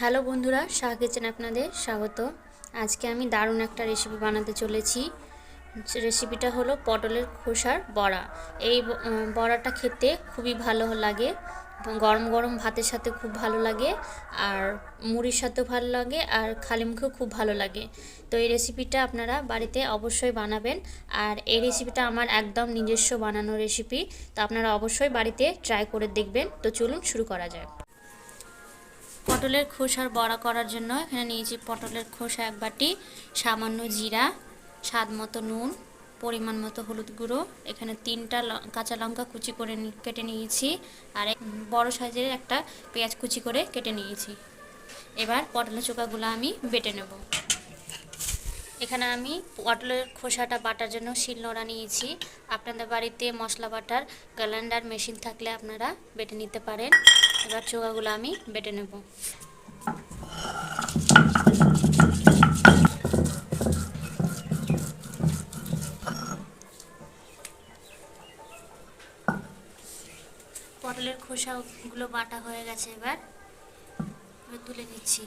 Hello বন্ধুরা, সাহা কিচেনে আপনাদের স্বাগত। আজকে আমি দারুণ একটা রেসিপি বানাতে চলেছি। রেসিপিটা হলো পটলের খোসার বড়া। এই বড়াটা খেতে খুবই ভালো লাগে, গরম গরম ভাতের সাথে খুব ভালো লাগে, আর মুড়ির সাথেও ভালো লাগে, আর খালি মুখেও খুব ভালো লাগে। তো এই রেসিপিটা আপনারা বাড়িতে অবশ্যই বানাবেন। আর এই রেসিপিটা আমার একদম নিজস্ব বানানো রেসিপি, তো আপনারা অবশ্যই বাড়িতে ট্রাই করে দেখবেন। তো চলুন শুরু করা যায়। পটলের খোসার বড়া করার জন্য এখানে নিয়েছি পটলের খোসা এক বাটি, সামান্য জিরা, স্বাদ মতো নুন, পরিমাণ মতো হলুদ গুঁড়ো, এখানে 3টা কাঁচা লঙ্কা কুচি করে কেটে নিয়েছি, আর বড় সাইজের একটা পেঁয়াজ কুচি করে কেটে নিয়েছি। এবার পটলের চোকাগুলো আমি বেটে নেব। এখানে আমি পটলের খোসাটা বাটার জন্য শিলনোড়া নিয়েছি। আপনাদের বাড়িতে মশলা বাটার গ্রাইন্ডার মেশিন থাকলে আপনারা বেটে নিতে পারেন। এবার চোকাগুলো আমি বেটে নেব। পটলের খোসাগুলো বাটা হয়ে গেছে, এবার তুলে নিচ্ছি।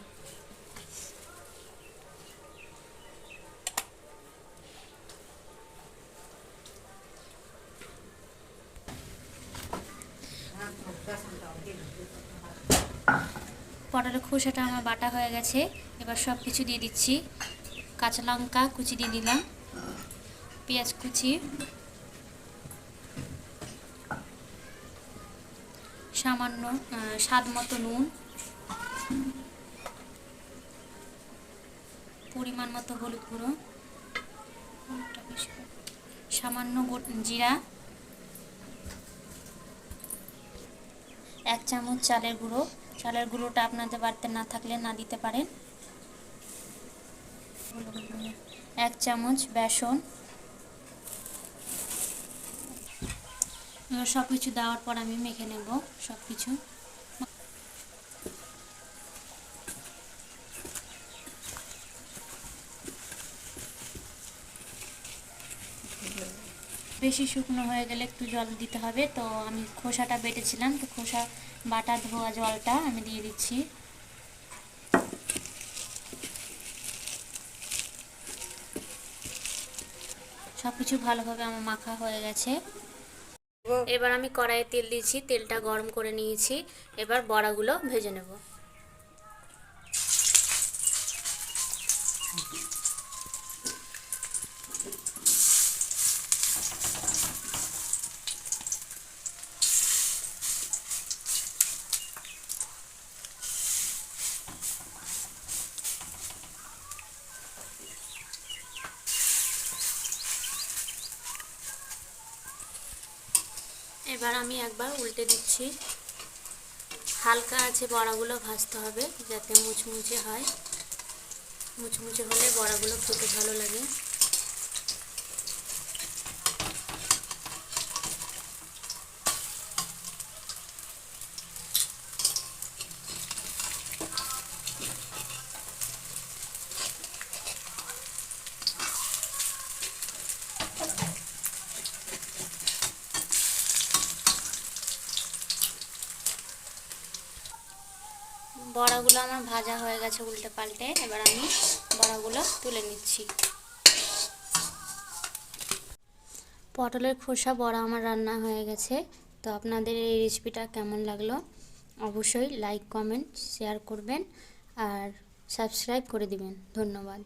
পটলের খোসাটা আমার বাটা হয়ে গেছে, এবার সব কিছু দিয়ে দিচ্ছি। কাঁচা লঙ্কা কুচি দিয়ে দিলাম, পেঁয়াজ কুচি, সামান্য স্বাদ মতো নুন, পরিমাণ মতো হলুদ গুঁড়ো, সামান্য জিরা, 1 চামচ চালের গুঁড়ো। চালের গুঁড়োটা আপনাদের বাড়িতে না থাকলে না দিতে পারেন। 1 চামচ বেসন। সব কিছু দেওয়ার পর আমি মেখে নেব সব কিছু। বেশি শুকনো হয়ে গেলে একটু জল দিতে হবে, তো আমি খোসাটা বেটেছিলাম, তো খোসা বাটা ধোয়া জলটা আমি দিয়ে দিচ্ছি। সব কিছু ভালোভাবে আমার মাখা হয়ে গেছে। এবার আমি কড়াইয়ে তেল দিয়েছি, তেলটা গরম করে নিয়েছি। এবার বড়াগুলো ভেজে নেব। এবার আমি একবার উল্টে দিচ্ছি। হালকা আছে বড়াগুলো ভাজতে হবে যাতে মুচমুচে হয়। মুচমুচে হলে বড়াগুলো খেতে ভালো লাগে। বড়াগুলো আমার ভাজা হয়ে গেছে উল্টে পাল্টে। এবার আমি বড়াগুলো তুলে নিচ্ছি। পটলের খোসা বড়া আমার রান্না হয়ে গেছে। তো আপনাদের এই রেসিপিটা কেমন লাগলো অবশ্যই লাইক কমেন্ট শেয়ার করবেন আর সাবস্ক্রাইব করে দিবেন। ধন্যবাদ।